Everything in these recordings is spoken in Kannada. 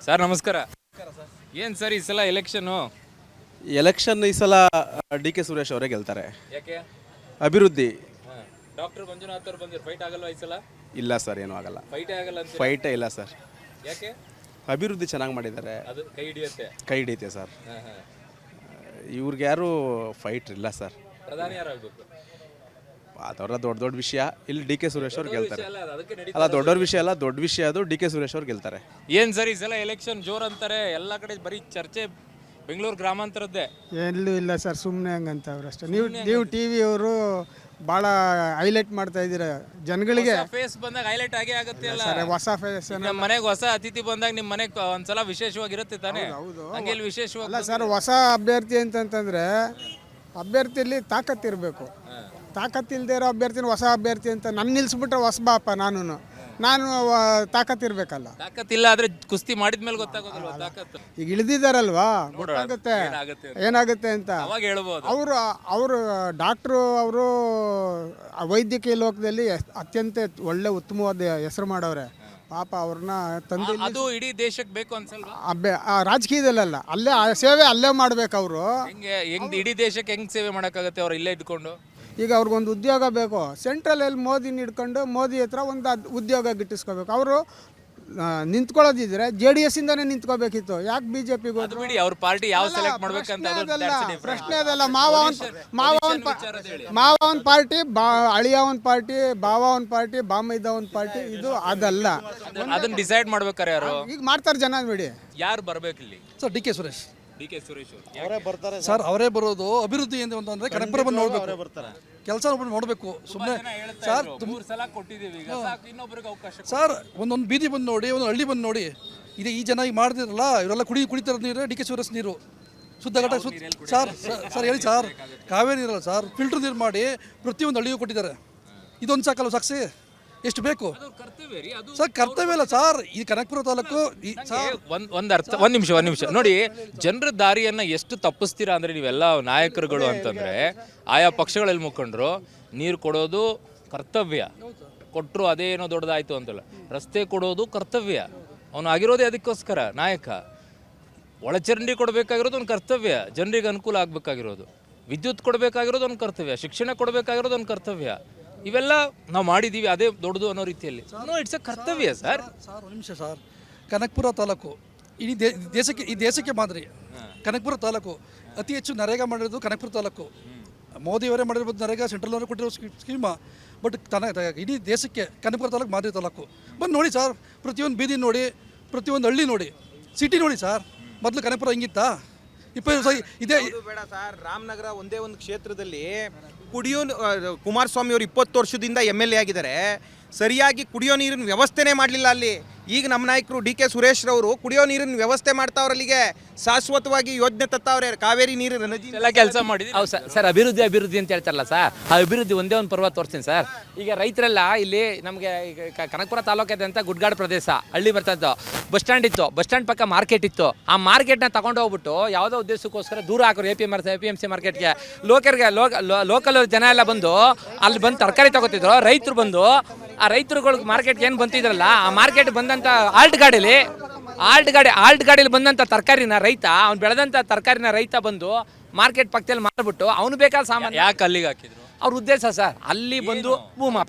ಸರ್ ನಮಸ್ಕಾರ. ಏನು ಸರ್ ಈ ಸಲ ಎಲೆಕ್ಷನ್ ಈ ಸಲ ಡಿ ಕೆ ಸುರೇಶ್ ಅವರೇ ಗೆಲ್ತಾರೆ. ಯಾಕೆ? ಅಭಿವೃದ್ಧಿ. ಡಾಕ್ಟರ್ ಮಂಜುನಾಥ್ ಅವ್ರು ಬಂದಿರು, ಫೈಟ್ ಆಗಲ್ವಾ ಈ ಸಲ? ಇಲ್ಲ ಸರ್, ಏನೂ ಆಗಲ್ಲ. ಫೈಟೇ ಆಗಲ್ಲ ಅಂತ? ಫೈಟೇ ಇಲ್ಲ ಸರ್. ಯಾಕೆ? ಅಭಿವೃದ್ಧಿ ಚೆನ್ನಾಗಿ ಮಾಡಿದ್ದಾರೆ, ಅದು ಕೈ ಹಿಡಿಯುತ್ತೆ. ಕೈ ಹಿಡಿಯುತ್ತೆ ಸರ್. ಇವ್ರಿಗೆ ಯಾರು ಫೈಟ್ ಇಲ್ಲ ಸರ್. ಪ್ರಧಾನಿ ಯಾರಾಗಬೇಕು? ಅದರ ದೊಡ್ಡ ದೊಡ್ಡ ವಿಷಯ. ಇಲ್ಲಿ ಡಿ ಕೆ ಸುರೇಶ್ ಅವ್ರು ಗೆಲ್ತಾರೆ. ಅಲ್ಲ, ದೊಡ್ಡವ್ರ ವಿಷಯ ಅಲ್ಲ, ದೊಡ್ಡ ವಿಷಯ ಅದು. ಡಿ ಕೆ ಸುರೇಶ್ ಅವ್ರು ಗೆಲ್ತಾರೆ. ಏನು ಸರ್ ಈ ಸಲ ಎಲೆಕ್ಷನ್ ಜೋರ್ ಅಂತಾರೆ, ಎಲ್ಲ ಕಡೆ ಬರೀ ಚರ್ಚೆ ಬೆಂಗಳೂರು ಗ್ರಾಮಾಂತರದ್ದೇ. ಎಲ್ಲೂ ಇಲ್ಲ ಸರ್, ಸುಮ್ಮನೆ ಹಂಗಂತ ಅವ್ರಷ್ಟೇ. ನೀವು ಟಿ ವಿಯವರು ಭಾಳ ಹೈಲೈಟ್ ಮಾಡ್ತಾ ಇದ್ದೀರಾ ಜನಗಳಿಗೆ. ಫೇಸ್ ಬಂದಾಗ ಹೈಲೈಟ್ ಆಗೇ ಆಗುತ್ತೆ ಅಲ್ಲ ಸರ್, ಹೊಸ ಫೇಸ್. ನಮ್ಮ ಮನೆಗೆ ಹೊಸ ಅತಿಥಿ ಬಂದಾಗ ನಿಮ್ಮ ಮನೆಗೆ ಒಂದ್ಸಲ ವಿಶೇಷವಾಗಿರುತ್ತೆ ತಾನೇ? ಹೌದು. ಹಂಗೆ ವಿಶೇಷವಾಗಿ ಅಲ್ಲ ಸರ್, ಹೊಸ ಅಭ್ಯರ್ಥಿ ಅಂತಂತಂದರೆ ಅಭ್ಯರ್ಥಿಯಲ್ಲಿ ತಾಕತ್ತಿರಬೇಕು. ತಾಕತ್ತಿಲ್ಲದೆ ಇರೋ ಅಭ್ಯರ್ಥಿನ ಹೊಸ ಅಭ್ಯರ್ಥಿ ಅಂತ ನನ್ನ ನಿಲ್ಲಿಸ್ಬಿಟ್ರೆ ಹೊಸ ಬಾಪ ನಾನು ತಾಕತ್ತಿರ್ಬೇಕಲ್ಲ. ತಾಕತ್ತಿಲ್ಲ ಆದ್ರೆ ಕುಸ್ತಿ ಮಾಡಿದ್ಮೇಲೆ ಗೊತ್ತಾಗೋದಿಲ್ವಾ ತಾಕತ್ತು? ಈಗ ಇಳಿದಿದ್ದಾರಲ್ವಾ, ಗೊತ್ತಾಗುತ್ತೆ ಏನಾಗುತ್ತೆ ಅಂತ. ಅವಾಗ ಹೇಳ್ಬೋದು. ಅವರು ಡಾಕ್ಟ್ರು, ಅವರು ವೈದ್ಯಕೀಯ ಲೋಕದಲ್ಲಿ ಅತ್ಯಂತ ಒಳ್ಳೆ ಉತ್ತಮವಾದ ಹೆಸರು ಮಾಡವ್ರೆ. ಪಾಪ ಅವ್ರನ್ನ ತಂದು ಅದು ಇಡೀ ದೇಶಕ್ಕೆ ಬೇಕು ಅನ್ಸಲ್ವಾ? ರಾಜಕೀಯದಲ್ಲ, ಅಲ್ಲೇ ಆ ಸೇವೆ ಅಲ್ಲೇ ಮಾಡ್ಬೇಕು ಅವರು. ಹೆಂಗ್ ಇಡೀ ದೇಶಕ್ಕೆ ಹೆಂಗ್ ಸೇವೆ ಮಾಡೋಕ್ಕಾಗತ್ತೆ ಅವ್ರು ಇಲ್ಲೇ ಇದ್ಕೊಂಡು? ಈಗ ಅವ್ರಿಗೊಂದು ಉದ್ಯೋಗ ಬೇಕು. ಸೆಂಟ್ರಲಲ್ಲಿ ಮೋದಿನ ಹಿಡ್ಕೊಂಡು ಮೋದಿ ಹತ್ರ ಒಂದು ಉದ್ಯೋಗ ಗಿಟ್ಟಿಸ್ಕೋಬೇಕು. ಅವರು ನಿಂತ್ಕೊಳ್ಳೋದಿದ್ರೆ JDS ಇಂದಾನೆ ನಿಂತ್ಕೋಬೇಕಿತ್ತು. ಯಾಕೆ BJPಗೆ ಹೋದ್ರು? ಬಿಡಿ, ಅವ್ರ ಪಾರ್ಟಿ ಯಾವ ಸೆಲೆಕ್ಟ್ ಮಾಡ್ಬೇಕಂತ ಪ್ರಶ್ನೆ ಅದಲ್ಲ. ಮಾವ ಒಂದು ಪಾರ್ಟಿ, ಅಳಿಯ ಒಂದು ಪಾರ್ಟಿ, ಬಾವ ಒಂದು ಪಾರ್ಟಿ, ಬಾಮೈದ ಒಂದು ಪಾರ್ಟಿ, ಇದು ಅದಲ್ಲ. ಅದನ್ನ ಡಿಸೈಡ್ ಮಾಡ್ಬೇಕಾರೆ ಯಾರು ಈಗ ಮಾಡ್ತಾರೆ ಜನ. ಬಿಡಿ, ಯಾರು ಬರ್ಬೇಕು ಇಲ್ಲಿ? ಸರ್ ಡಿ ಕೆ ಸುರೇಶ್ ಅವರೇ ಬರ್ತಾರೆ ಸರ್. ಅವರೇ ಬರೋದು. ಅಭಿವೃದ್ಧಿ ಏನು ಅಂತಂದ್ರೆ ಕನಕಪುರ ಬಂದು ನೋಡ್ಬೇಕು, ಕೆಲಸ ನೋಡಬೇಕು. ಸುಮ್ಮನೆ ಸರ್ ಸರ್ ಒಂದೊಂದು ಬೀದಿ ಬಂದು ನೋಡಿ, ಒಂದೊಂದು ಹಳ್ಳಿ ಬಂದು ನೋಡಿ. ಇದೆ ಈ ಜನ ಈಗ ಮಾಡ್ದಿರಲ್ಲ, ಇವರೆಲ್ಲ ಕುಡಿತಾರೆ ನೀರು, ಡಿ ಕೆ ಸುರೇಶ್ ನೀರು ಶುದ್ಧ ಘಟ ಸರ್. ಸರ್ ಹೇಳಿ ಸರ್, ಕಾವೇರಿ ನೀರಲ್ಲ ಸರ್, ಫಿಲ್ಟರ್ ನೀರು ಮಾಡಿ ಪ್ರತಿಯೊಂದು ಹಳ್ಳಿಗೂ ಕೊಟ್ಟಿದ್ದಾರೆ. ಇದೊಂದು ಸಾಕಲ್ಲ ಸಾಕ್ಷಿ? ಎಷ್ಟು ಬೇಕು ಸರ್? ಕರ್ತವ್ಯ ಇಲ್ಲ ಸರ್. ಈ ಕನಕಪುರ ತಾಲೂಕು ಒಂದ್ ನಿಮಿಷ ನೋಡಿ, ಜನರ ದಾರಿಯನ್ನ ಎಷ್ಟು ತಪ್ಪಿಸ್ತೀರಾ ಅಂದ್ರೆ ನೀವೆಲ್ಲ ನಾಯಕರುಗಳು ಅಂತಂದ್ರೆ, ಆಯಾ ಪಕ್ಷಗಳಲ್ಲಿ ಮುಖಂಡರು ನೀರು ಕೊಡೋದು ಕರ್ತವ್ಯ, ಕೊಟ್ಟರು ಅದೇನೋ ದೊಡ್ಡದಾಯ್ತು ಅಂತಲ್ಲ. ರಸ್ತೆ ಕೊಡೋದು ಕರ್ತವ್ಯ, ಅವನು ಆಗಿರೋದೇ ಅದಕ್ಕೋಸ್ಕರ ನಾಯಕ. ಒಳಚರಂಡಿ ಕೊಡಬೇಕಾಗಿರೋದು ಒಂದು ಕರ್ತವ್ಯ, ಜನರಿಗೆ ಅನುಕೂಲ ಆಗ್ಬೇಕಾಗಿರೋದು. ವಿದ್ಯುತ್ ಕೊಡಬೇಕಾಗಿರೋದು ಒಂದು ಕರ್ತವ್ಯ, ಶಿಕ್ಷಣ ಕೊಡಬೇಕಾಗಿರೋದು ಒಂದು ಕರ್ತವ್ಯ. ಇವೆಲ್ಲ ನಾವು ಮಾಡಿದ್ದೀವಿ, ಅದೇ ದೊಡ್ಡದು ಅನ್ನೋ ರೀತಿಯಲ್ಲಿ. ಇಟ್ಸ್ ಅ ಕರ್ತವ್ಯ ಸರ್. ಒಂದು ನಿಮಿಷ ಸರ್. ಕನಕಪುರ ತಾಲೂಕು ಇಡೀ ದೇಶಕ್ಕೆ ಮಾದರಿ. ಕನಕಪುರ ತಾಲೂಕು ಅತಿ ಹೆಚ್ಚು ನರೇಗಾ ಮಾಡಿರೋದು ಕನಕಪುರ ತಾಲೂಕು. ಮೋದಿಯವರೇ ಮಾಡಿರ್ಬೋದು ನರೇಗಾ, ಸೆಂಟ್ರಲ್ನವರೇ ಕೊಟ್ಟಿರೋ ಸ್ಕೀಮ. ಬಟ್ ಇಡೀ ದೇಶಕ್ಕೆ ಕನಕಪುರ ತಾಲೂಕು ಮಾದರಿ ತಾಲೂಕು. ಬಂದು ನೋಡಿ ಸರ್, ಪ್ರತಿಯೊಂದು ಬೀದಿ ನೋಡಿ, ಪ್ರತಿಯೊಂದು ಹಳ್ಳಿ ನೋಡಿ, ಸಿಟಿ ನೋಡಿ ಸರ್. ಮೊದಲು ಕನಕಪುರ ಹಿಂಗಿತ್ತಾ? 20 ಇದೇ ಬೇಡ ಸರ್. ರಾಮನಗರ ಒಂದೇ ಒಂದು ಕ್ಷೇತ್ರದಲ್ಲಿ ಕುಮಾರಸ್ವಾಮಿ ಅವರು 20 ವರ್ಷದಿಂದ MLA ಆಗಿದ್ದಾರೆ. ಸರಿಯಾಗಿ ಕುಡಿಯೋ ನೀರಿನ ವ್ಯವಸ್ಥೆನೇ ಮಾಡಲಿಲ್ಲ ಅಲ್ಲಿ. ಈಗ ನಮ್ಮ ನಾಯಕರು ಡಿ ಕೆ ಸುರೇಶ್ ರವರು ಕುಡಿಯೋ ನೀರಿನ ವ್ಯವಸ್ಥೆ ಮಾಡ್ತಾವ್ರ, ಅಲ್ಲಿಗೆ ಶಾಶ್ವತವಾಗಿ ಯೋಜನೆ ತತ್ತವ್ರೆ. ಕಾವೇರಿ ನೀರು ಎಲ್ಲ ಕೆಲಸ ಮಾಡಿ. ಹೌದು ಸರ್, ಅಭಿವೃದ್ಧಿ ಅಂತ ಹೇಳ್ತಾರಲ್ಲ ಸರ್, ಆ ಅಭಿವೃದ್ಧಿ ಒಂದೇ ಒಂದು ಪರ್ವ ತೋರಿಸ್ತೀನಿ ಸರ್. ಈಗ ರೈತರೆಲ್ಲ ಇಲ್ಲಿ ನಮಗೆ ಕನಕಪುರ ತಾಲೂಕಾದ್ಯಂತ ಗುಡ್ಗಾಡು ಪ್ರದೇಶ, ಹಳ್ಳಿ ಬರ್ತಾ ಇತ್ತು. ಬಸ್ ಸ್ಟ್ಯಾಂಡ್ ಇತ್ತು, ಬಸ್ ಸ್ಟ್ಯಾಂಡ್ ಪಕ್ಕ ಮಾರ್ಕೆಟ್ ಇತ್ತು. ಆ ಮಾರ್ಕೆಟ್ನ ತಗೊಂಡು ಹೋಗ್ಬಿಟ್ಟು ಯಾವುದೋ ಉದ್ದೇಶಕ್ಕೋಸ್ಕರ ದೂರ ಹಾಕೋರು APMC ಮಾರ್ಕೆಟ್ಗೆ. ಲೋಕಲ್ ಜನ ಎಲ್ಲ ಬಂದು ಅಲ್ಲಿ ಬಂದು ತರಕಾರಿ ತಗೋತಿದ್ರು. ರೈತರು ಬಂದು ಆ ರೈತರುಗಳಿಗೆ ಮಾರ್ಕೆಟ್ಗೆ ಏನು ಬಂತಿದ್ರಲ್ಲ, ಆ ಮಾರ್ಕೆಟ್ ಬಂದಂಥ ಆಲ್ಟ್ ಗಾಡಿಯಲ್ಲಿ ಬಂದಂಥ ತರಕಾರಿನ ರೈತ, ಅವ್ನು ಬೆಳೆದಂಥ ತರಕಾರಿನ ರೈತ ಬಂದು ಮಾರ್ಕೆಟ್ ಪಕ್ಕದಲ್ಲಿ ಮಾರ್ಬಿಟ್ಟು ಅವನು ಬೇಕಾದ ಸಾಮಾನು ಯಾಕೆ ಅಲ್ಲಿಗೆ ಹಾಕಿದ್ರು? ಅವ್ರ ಉದ್ದೇಶ ಸರ್, ಅಲ್ಲಿ ಬಂದು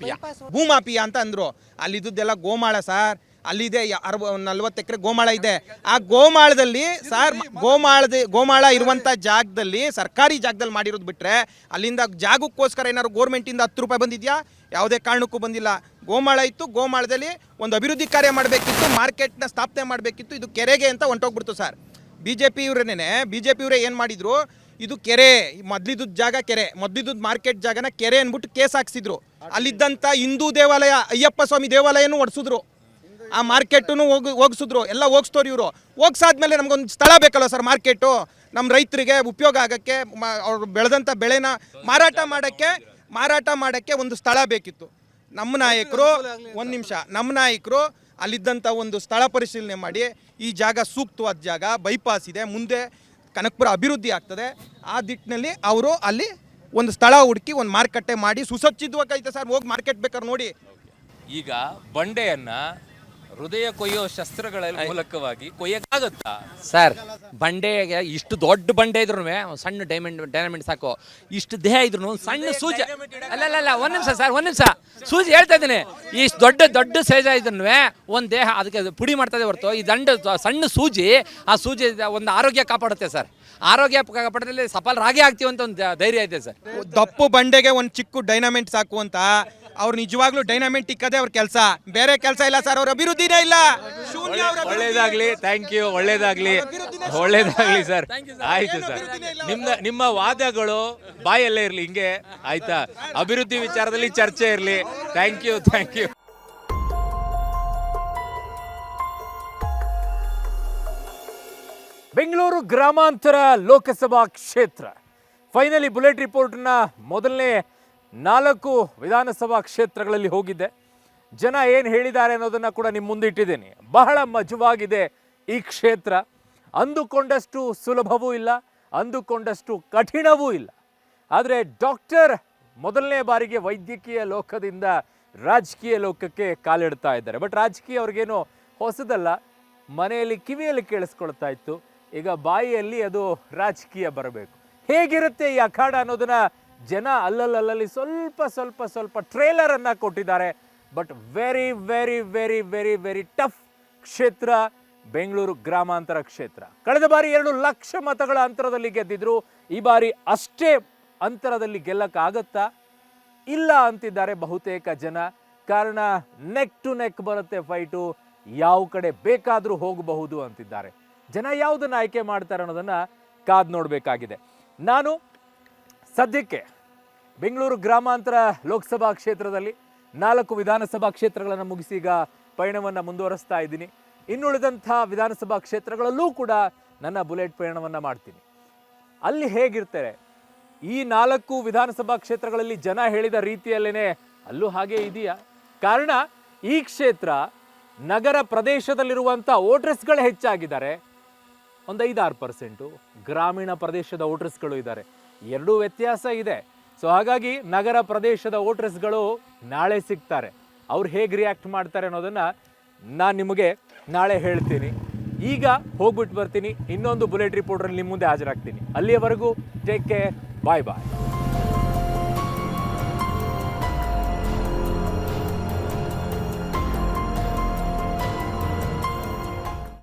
ಭೂಮಾಫಿಯಾ ಅಂತ ಅಂದ್ರು. ಅಲ್ಲಿದ್ದೆಲ್ಲ ಗೋಮಾಳ ಸರ್. ಅಲ್ಲಿದೆ 40 ಎಕರೆ ಗೋಮಾಳ ಇದೆ. ಆ ಗೋಮಾಳದಲ್ಲಿ ಸರ್, ಗೋಮಾಳ ಇರುವಂಥ ಜಾಗದಲ್ಲಿ, ಸರ್ಕಾರಿ ಜಾಗದಲ್ಲಿ ಮಾಡಿರೋದು ಬಿಟ್ಟರೆ, ಅಲ್ಲಿಂದ ಜಾಗಕ್ಕೋಸ್ಕರ ಏನಾದ್ರು ಗೋರ್ಮೆಂಟಿಂದ 10 ರೂಪಾಯಿ ಬಂದಿದೆಯಾ? ಯಾವುದೇ ಕಾರಣಕ್ಕೂ ಬಂದಿಲ್ಲ. ಗೋಮಾಳ ಇತ್ತು, ಗೋಮಾಳದಲ್ಲಿ ಒಂದು ಅಭಿವೃದ್ಧಿ ಕಾರ್ಯ ಮಾಡಬೇಕಿತ್ತು, ಮಾರ್ಕೆಟ್ನ ಸ್ಥಾಪನೆ ಮಾಡಬೇಕಿತ್ತು. ಇದು ಕೆರೆಗೆ ಅಂತ ಹೊಂಟೋಗ್ಬಿಡ್ತು ಸರ್. BJP ಇವರೇ ಏನು ಮಾಡಿದ್ರು, ಇದು ಕೆರೆ, ಮೊದಲಿದ್ದು ಜಾಗ ಕೆರೆ, ಮೊದಲಿದ್ದು ಮಾರ್ಕೆಟ್ ಜಾಗನ ಕೆರೆ ಅಂದ್ಬಿಟ್ಟು ಕೇಸ್ ಹಾಕ್ಸಿದ್ರು. ಅಲ್ಲಿದ್ದಂಥ ಹಿಂದೂ ದೇವಾಲಯ, ಅಯ್ಯಪ್ಪ ಸ್ವಾಮಿ ದೇವಾಲಯನೂ ಒಡಿಸಿದ್ರು. ಆ ಮಾರ್ಕೆಟನ್ನು ಹೋಗಿಸಿದ್ರು. ಎಲ್ಲ ಹೋಗಿಸ್ತೋರು ಇವರು. ಹೋಗ್ಸಾದ್ಮೇಲೆ ನಮಗೊಂದು ಸ್ಥಳ ಬೇಕಲ್ಲ ಸರ್, ಮಾರ್ಕೆಟು ನಮ್ಮ ರೈತರಿಗೆ ಉಪಯೋಗ ಆಗೋಕ್ಕೆ, ಅವ್ರು ಬೆಳೆದಂಥ ಬೆಳೆನ ಮಾರಾಟ ಮಾಡೋಕ್ಕೆ ಒಂದು ಸ್ಥಳ ಬೇಕಿತ್ತು. ನಮ್ಮ ನಾಯಕರು ಅಲ್ಲಿದ್ದಂಥ ಒಂದು ಸ್ಥಳ ಪರಿಶೀಲನೆ ಮಾಡಿ, ಈ ಜಾಗ ಸೂಕ್ತವಾದ ಜಾಗ, ಬೈಪಾಸ್ ಇದೆ, ಮುಂದೆ ಕನಕಪುರ ಅಭಿವೃದ್ಧಿ ಆಗ್ತದೆ, ಆ ದಿಟ್ಟಿನಲ್ಲಿ ಅವರು ಅಲ್ಲಿ ಒಂದು ಸ್ಥಳ ಹುಡುಕಿ ಒಂದು ಮಾರುಕಟ್ಟೆ ಮಾಡಿ ಸುಸಜ್ಜಿತವಾಗೈತೆ ಸರ್. ಹೋಗಿ ಮಾರ್ಕೆಟ್ ಬೇಕಾದ್ರೆ ನೋಡಿ. ಈಗ ಬಂಡೆಯನ್ನ ಹೃದಯ ಕೊಯ್ಯೋ ಶಸ್ತ್ರಗಳ ಮೂಲಕವಾಗಿ ಕೊಯ್ಯಕ್ಕಾಗತ್ತಾ? ಸರ್ ಬಂಡೆಗೆ ಇಷ್ಟು ದೊಡ್ಡ ಬಂಡೆ ಇದ್ರು ಸಣ್ಣ ಡೈನಮಿಟ್ ಸಾಕು. ಇಷ್ಟು ದೇಹ ಇದ್ರು ಸಣ್ಣ ಸೂಜಿ ಅಲ್ಲ ಒಂದ್ ನಿಮಿಷ ಸರ್, ಒಂದ್ ನಿಮಿಷ ಸೂಜಿ ಹೇಳ್ತಾ ಇದ್ದೀನಿ. ಇಷ್ಟು ದೊಡ್ಡ ಸೇಜ ಇದ್ರು ಒಂದು ದೇಹ ಅದಕ್ಕೆ ಪುಡಿ ಮಾಡ್ತದೆ ಹೊರತು ಈ ಸಣ್ಣ ಸೂಜಿ, ಆ ಸೂಜಿ ಒಂದು ಆರೋಗ್ಯ ಕಾಪಾಡುತ್ತೆ ಸರ್. ಆರೋಗ್ಯ ಕಾಪಾಡದಲ್ಲಿ ಸಫಲರಾಗೇ ಆಗ್ತೀವಿ ಅಂತ ಒಂದು ಧೈರ್ಯ ಇದೆ ಸರ್. ದಪ್ಪು ಬಂಡೆಗೆ ಒಂದು ಚಿಕ್ಕ ಡೈನಾಮೆಂಟ್ ಸಾಕು ಅಂತ ಅವ್ರು ನಿಜವಾಗ್ಲೂ ಡೈನಾಮೆಂಟ್ ಇಕ್ಕದೇ ಅವ್ರ ಕೆಲಸ, ಬೇರೆ ಕೆಲಸ ಇಲ್ಲ ಸರ್. ಅವ್ರ ಅಭಿವೃದ್ಧಿನೇ ಇಲ್ಲ. ಶೂನ್ಯ ಅವ್ರ ಅಭಿವೃದ್ಧಿ. ಒಳ್ಳೇದಾಗ್ಲಿ, ಥ್ಯಾಂಕ್ ಯು, ಒಳ್ಳೇದಾಗ್ಲಿ ಸರ್. ಆಯ್ತು ಸರ್, ನಿಮ್ಮ ವಾದಗಳು ಬಾಯಲ್ಲೇ ಇರ್ಲಿ ಹಿಂಗೆ, ಆಯ್ತಾ? ಅಭಿವೃದ್ಧಿ ವಿಚಾರದಲ್ಲಿ ಚರ್ಚೆ ಇರ್ಲಿ. Thank you. ಬೆಂಗಳೂರು ಗ್ರಾಮಾಂತರ ಲೋಕಸಭಾ ಕ್ಷೇತ್ರ ಫೈನಲಿ ಬುಲೆಟ್ ರಿಪೋರ್ಟ್ನ ಮೊದಲನೇ 4 ವಿಧಾನಸಭಾ ಕ್ಷೇತ್ರಗಳಲ್ಲಿ ಹೋಗಿದ್ದೆ. ಜನ ಏನು ಹೇಳಿದ್ದಾರೆ ಅನ್ನೋದನ್ನು ಕೂಡ ನಿಮ್ಮ ಮುಂದೆ ಇಟ್ಟಿದ್ದೇನೆ. ಬಹಳ ಮಜವಾಗಿದೆ ಈ ಕ್ಷೇತ್ರ. ಅಂದುಕೊಂಡಷ್ಟು ಸುಲಭವೂ ಇಲ್ಲ, ಅಂದುಕೊಂಡಷ್ಟು ಕಠಿಣವೂ ಇಲ್ಲ. ಆದರೆ ಡಾಕ್ಟರ್ ಮೊದಲನೇ ಬಾರಿಗೆ ವೈದ್ಯಕೀಯ ಲೋಕದಿಂದ ರಾಜಕೀಯ ಲೋಕಕ್ಕೆ ಕಾಲಿಡ್ತಾ ಇದ್ದಾರೆ. ಬಟ್ ರಾಜಕೀಯ ಅವ್ರಿಗೇನು ಹೊಸದಲ್ಲ, ಮನೆಯಲ್ಲಿ ಕಿವಿಯಲ್ಲಿ ಕೇಳಿಸ್ಕೊಳ್ತಾ ಇತ್ತು. ಈಗ ಬಾಯಿಯಲ್ಲಿ ಅದು ರಾಜಕೀಯ ಬರಬೇಕು. ಹೇಗಿರುತ್ತೆ ಈ ಅಖಾಡ ಅನ್ನೋದನ್ನ ಜನ ಅಲ್ಲಲ್ಲಿ ಸ್ವಲ್ಪ ಟ್ರೇಲರ್ ಅನ್ನ ಕೊಟ್ಟಿದ್ದಾರೆ. But very very very very very tough ಕ್ಷೇತ್ರ ಬೆಂಗಳೂರು ಗ್ರಾಮಾಂತರ ಕ್ಷೇತ್ರ. ಕಳೆದ ಬಾರಿ 2 ಲಕ್ಷ ಮತಗಳ ಅಂತರದಲ್ಲಿ ಗೆದ್ದಿದ್ರು. ಈ ಬಾರಿ ಅಷ್ಟೇ ಅಂತರದಲ್ಲಿ ಗೆಲ್ಲಕ್ಕಾಗತ್ತಾ? ಇಲ್ಲ ಅಂತಿದ್ದಾರೆ ಬಹುತೇಕ ಜನ. ಕಾರಣ ನೆಕ್ ಟು ನೆಕ್ ಬರುತ್ತೆ ಫೈಟು, ಯಾವ ಕಡೆ ಬೇಕಾದರೂ ಹೋಗಬಹುದು ಅಂತಿದ್ದಾರೆ. ಜನ ಯಾವುದನ್ನು ಆಯ್ಕೆ ಮಾಡ್ತಾರೆ ಅನ್ನೋದನ್ನ ಕಾದು ನೋಡಬೇಕಾಗಿದೆ. ನಾನು ಸದ್ಯಕ್ಕೆ ಬೆಂಗಳೂರು ಗ್ರಾಮಾಂತರ ಲೋಕಸಭಾ ಕ್ಷೇತ್ರದಲ್ಲಿ 4 ವಿಧಾನಸಭಾ ಕ್ಷೇತ್ರಗಳನ್ನು ಮುಗಿಸಿ ಈಗ ಪಯಣವನ್ನು ಮುಂದುವರಿಸ್ತಾ ಇದ್ದೀನಿ. ಇನ್ನುಳಿದಂಥ ವಿಧಾನಸಭಾ ಕ್ಷೇತ್ರಗಳಲ್ಲೂ ಕೂಡ ನನ್ನ ಬುಲೆಟ್ ಪಯಣವನ್ನು ಮಾಡ್ತೀನಿ. ಅಲ್ಲಿ ಹೇಗಿರ್ತಾರೆ ಈ 4 ವಿಧಾನಸಭಾ ಕ್ಷೇತ್ರಗಳಲ್ಲಿ ಜನ ಹೇಳಿದ ರೀತಿಯಲ್ಲೇನೆ ಅಲ್ಲೂ ಹಾಗೆ ಇದೆಯಾ? ಕಾರಣ ಈ ಕ್ಷೇತ್ರ ನಗರ ಪ್ರದೇಶದಲ್ಲಿರುವಂಥ ವೋಟರ್ಸ್ಗಳು ಹೆಚ್ಚಾಗಿದ್ದಾರೆ, ಒಂದು 5-6%. ಗ್ರಾಮೀಣ ಪ್ರದೇಶದ ವೋಟರ್ಸ್ಗಳು ಇದ್ದಾರೆ, ಎರಡೂ ವ್ಯತ್ಯಾಸ ಇದೆ. ಸೊ ಹಾಗಾಗಿ ನಗರ ಪ್ರದೇಶದ ವೋಟರ್ಸ್ಗಳು ನಾಳೆ ಸಿಗ್ತಾರೆ. ಅವ್ರು ಹೇಗೆ ರಿಯಾಕ್ಟ್ ಮಾಡ್ತಾರೆ ಅನ್ನೋದನ್ನು ನಾನು ನಿಮಗೆ ನಾಳೆ ಹೇಳ್ತೀನಿ. ಈಗ ಹೋಗ್ಬಿಟ್ಟು ಬರ್ತೀನಿ. ಇನ್ನೊಂದು ಬುಲೆಟ್ ರಿಪೋರ್ಟ್ರಲ್ಲಿ ನಿಮ್ಮ ಮುಂದೆ ಹಾಜರಾಗ್ತೀನಿ. ಅಲ್ಲಿಯವರೆಗೂ ಟೇಕ್ ಕೇರ್, ಬಾಯ್ ಬಾಯ್.